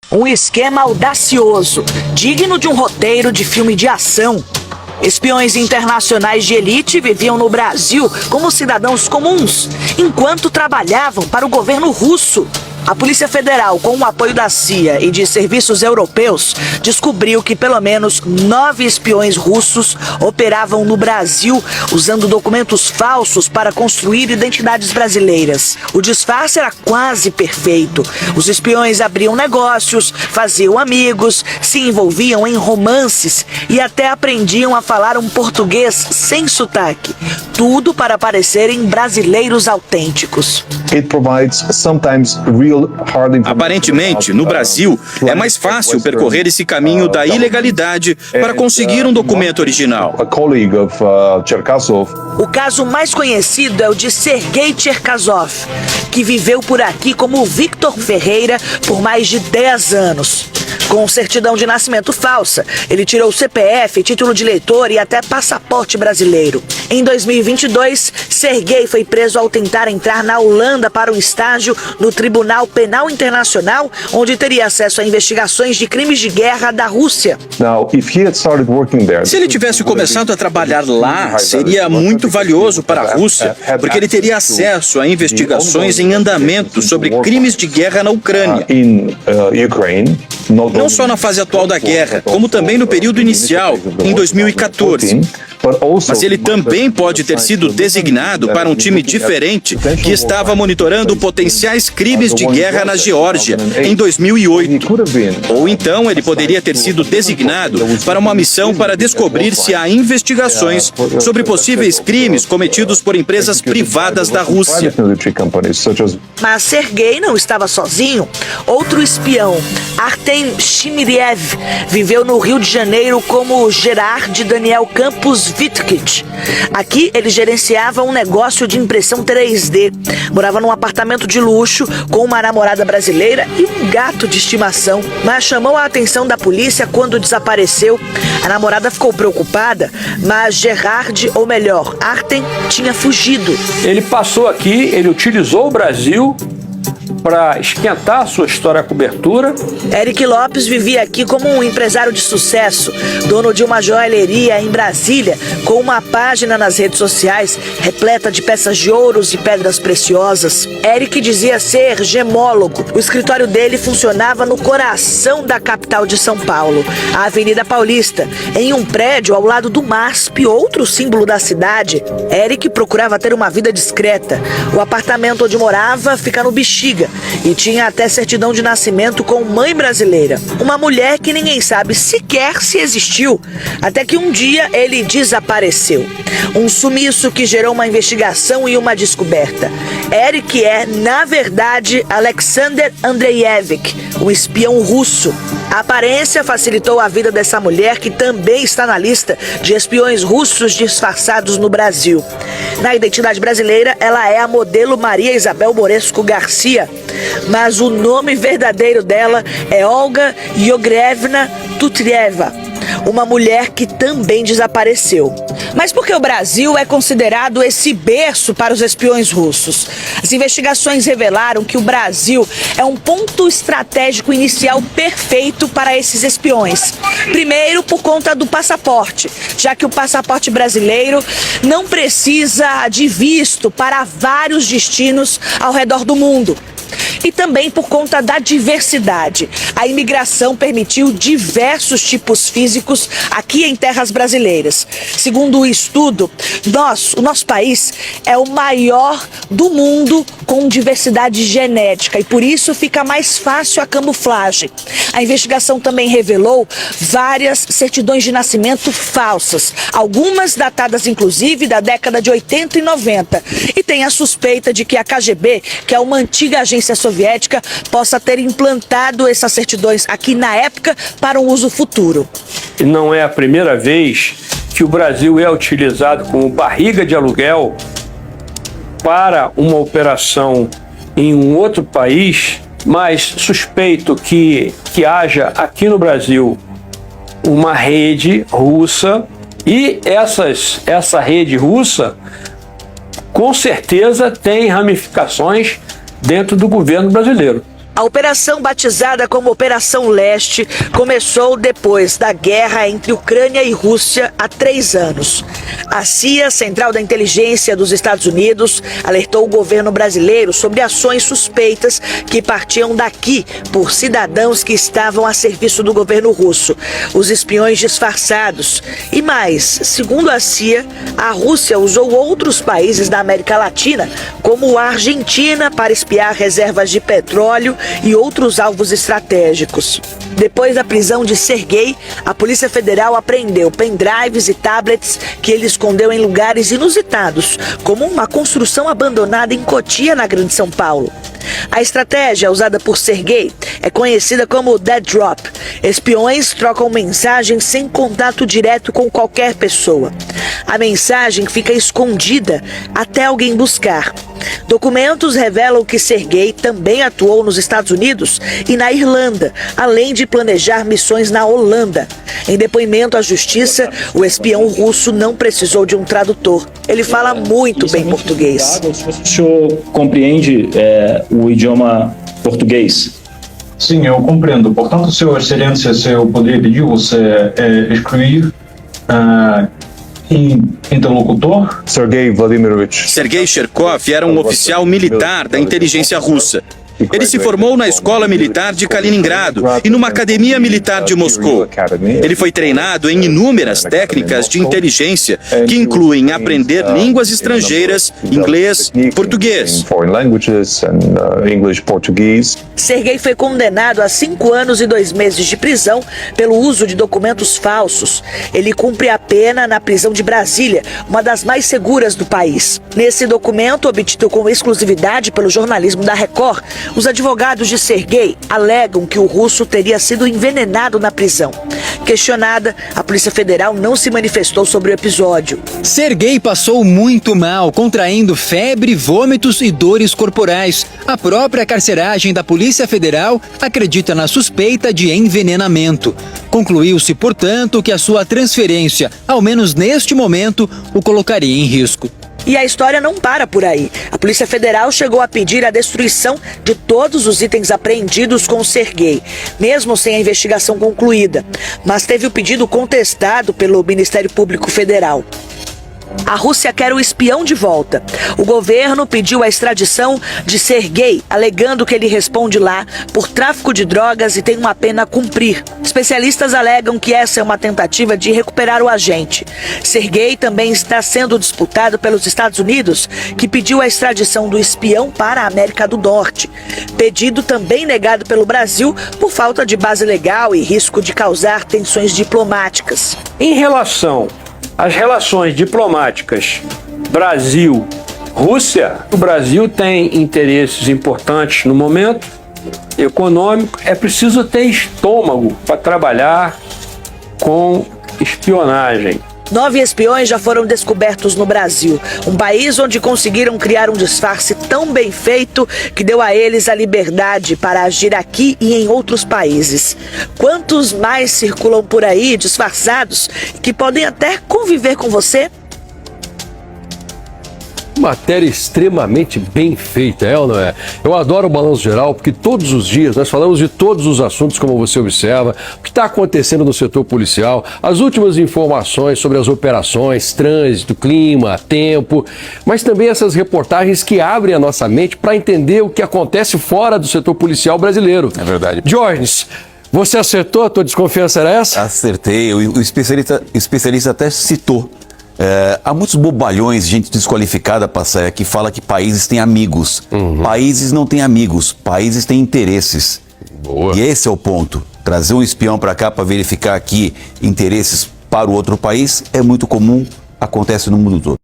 Um esquema audacioso, digno de um roteiro de filme de ação. Espiões internacionais de elite viviam no Brasil como cidadãos comuns, enquanto trabalhavam para o governo russo. A Polícia Federal, com o apoio da CIA e de serviços europeus, descobriu que pelo menos 9 espiões russos operavam no Brasil usando documentos falsos para construir identidades brasileiras. O disfarce era quase perfeito. Os espiões abriam negócios, faziam amigos, se envolviam em romances e até aprendiam a falar um português sem sotaque. Tudo para parecerem brasileiros autênticos. Aparentemente, no Brasil, é mais fácil percorrer esse caminho da ilegalidade para conseguir um documento original. O caso mais conhecido é o de Sergei Cherkasov, que viveu por aqui como Victor Ferreira por mais de 10 anos. Com certidão de nascimento falsa, ele tirou CPF, título de eleitor e até passaporte brasileiro. Em 2022, Sergei foi preso ao tentar entrar na Holanda para um estágio no Tribunal Penal Internacional, onde teria acesso a investigações de crimes de guerra da Rússia. Se ele tivesse começado a trabalhar lá, seria muito valioso para a Rússia, porque ele teria acesso a investigações em andamento sobre crimes de guerra na Ucrânia. Não só na fase atual da guerra, como também no período inicial, em 2014. Mas ele também pode ter sido designado para um time diferente que estava monitorando potenciais crimes de guerra na Geórgia, em 2008. Ou então ele poderia ter sido designado para uma missão para descobrir se há investigações sobre possíveis crimes cometidos por empresas privadas da Rússia. Mas Sergei não estava sozinho. Outro espião, Artem Shimiriev, viveu no Rio de Janeiro como Gerard Daniel Campos Vitkich. Aqui ele gerenciava um negócio de impressão 3D. Morava num apartamento de luxo com uma namorada brasileira e um gato de estimação. Mas chamou a atenção da polícia quando desapareceu. A namorada ficou preocupada, mas Gerard, ou melhor, Artem, tinha fugido. Ele passou aqui, ele utilizou o Brasil para esquentar a sua história à cobertura. Eric Lopes vivia aqui como um empresário de sucesso, dono de uma joalheria em Brasília, com uma página nas redes sociais repleta de peças de ouros e pedras preciosas. Eric dizia ser gemólogo. O escritório dele funcionava no coração da capital de São Paulo, a Avenida Paulista, em um prédio ao lado do MASP, outro símbolo da cidade. Eric procurava ter uma vida discreta. O apartamento onde morava fica no Bexiga, e tinha até certidão de nascimento com mãe brasileira. Uma mulher que ninguém sabe sequer se existiu, até que um dia ele desapareceu. Um sumiço que gerou uma investigação e uma descoberta. Eric é, na verdade, Alexander Andreevich, um espião russo. A aparência facilitou a vida dessa mulher, que também está na lista de espiões russos disfarçados no Brasil. Na identidade brasileira, ela é a modelo Maria Isabel Moresco Garcia, mas o nome verdadeiro dela é Olga Yogrievna Tutrieva, uma mulher que também desapareceu. Mas por que o Brasil é considerado esse berço para os espiões russos? As investigações revelaram que o Brasil é um ponto estratégico inicial perfeito para esses espiões. Primeiro, por conta do passaporte, já que o passaporte brasileiro não precisa de visto para vários destinos ao redor do mundo. E também por conta da diversidade. A imigração permitiu diversos tipos físicos aqui em terras brasileiras. Segundo o estudo, o nosso país é o maior do mundo com diversidade genética e por isso fica mais fácil a camuflagem. A investigação também revelou várias certidões de nascimento falsas, algumas datadas inclusive da década de 80 e 90. E tem a suspeita de que a KGB, que é uma antiga agência soviética, possa ter implantado essas certidões aqui na época para um uso futuro. E não é a primeira vez que o Brasil é utilizado como barriga de aluguel para uma operação em um outro país, mas suspeito que haja aqui no Brasil uma rede russa e essa rede russa com certeza tem ramificações dentro do governo brasileiro. A operação, batizada como Operação Leste, começou depois da guerra entre Ucrânia e Rússia há 3 anos. A CIA, Central da Inteligência dos Estados Unidos, alertou o governo brasileiro sobre ações suspeitas que partiam daqui por cidadãos que estavam a serviço do governo russo, os espiões disfarçados. E mais, segundo a CIA, a Rússia usou outros países da América Latina, como a Argentina, para espiar reservas de petróleo e outros alvos estratégicos. Depois da prisão de Serguei, a Polícia Federal apreendeu pendrives e tablets que ele escondeu em lugares inusitados, como uma construção abandonada em Cotia, na Grande São Paulo. A estratégia usada por Serguei é conhecida como Dead Drop. Espiões trocam mensagens sem contato direto com qualquer pessoa. A mensagem fica escondida até alguém buscar. Documentos revelam que Serguei também atuou nos Estados Unidos e na Irlanda, além de planejar missões na Holanda. Em depoimento à justiça, o espião russo não precisou de um tradutor. Ele fala muito bem português. O senhor compreende o idioma português? Sim, eu compreendo. Portanto, Sua Excelência, se eu poderia pedir você excluir interlocutor? Sergei Vladimirovich. Sergei Cherkov era um oficial militar da inteligência russa. Ele se formou na Escola Militar de Kaliningrado e numa Academia Militar de Moscou. Ele foi treinado em inúmeras técnicas de inteligência, que incluem aprender línguas estrangeiras, inglês e português. Sergei foi condenado a 5 anos e 2 meses de prisão pelo uso de documentos falsos. Ele cumpre a pena na prisão de Brasília, uma das mais seguras do país. Nesse documento, obtido com exclusividade pelo jornalismo da Record, os advogados de Sergei alegam que o russo teria sido envenenado na prisão. Questionada, a Polícia Federal não se manifestou sobre o episódio. Sergei passou muito mal, contraindo febre, vômitos e dores corporais. A própria carceragem da Polícia Federal acredita na suspeita de envenenamento. Concluiu-se, portanto, que a sua transferência, ao menos neste momento, o colocaria em risco. E a história não para por aí. A Polícia Federal chegou a pedir a destruição de todos os itens apreendidos com Sergei, mesmo sem a investigação concluída. Mas teve o pedido contestado pelo Ministério Público Federal. A Rússia quer o espião de volta. O governo pediu a extradição de Sergei, alegando que ele responde lá por tráfico de drogas e tem uma pena a cumprir. Especialistas alegam que essa é uma tentativa de recuperar o agente. Sergei também está sendo disputado pelos Estados Unidos, que pediu a extradição do espião para a América do Norte. Pedido também negado pelo Brasil por falta de base legal e risco de causar tensões diplomáticas. Em relação às relações diplomáticas Brasil-Rússia, o Brasil tem interesses importantes no momento, econômico. É preciso ter estômago para trabalhar com espionagem. 9 espiões já foram descobertos no Brasil, um país onde conseguiram criar um disfarce tão bem feito que deu a eles a liberdade para agir aqui e em outros países. Quantos mais circulam por aí disfarçados que podem até conviver com você? Matéria extremamente bem feita, é ou não é? Eu adoro o Balanço Geral porque todos os dias nós falamos de todos os assuntos, como você observa, o que está acontecendo no setor policial, as últimas informações sobre as operações, trânsito, clima, tempo, mas também essas reportagens que abrem a nossa mente para entender o que acontece fora do setor policial brasileiro. É verdade. Jorge, você acertou? A tua desconfiança era essa? Acertei. O especialista até citou. Há muitos bobalhões, gente desqualificada, Passaia, que fala que países têm amigos. Países não têm amigos, países têm interesses. Boa. E esse é o ponto. Trazer um espião para cá para verificar aqui interesses para o outro país é muito comum, acontece no mundo todo.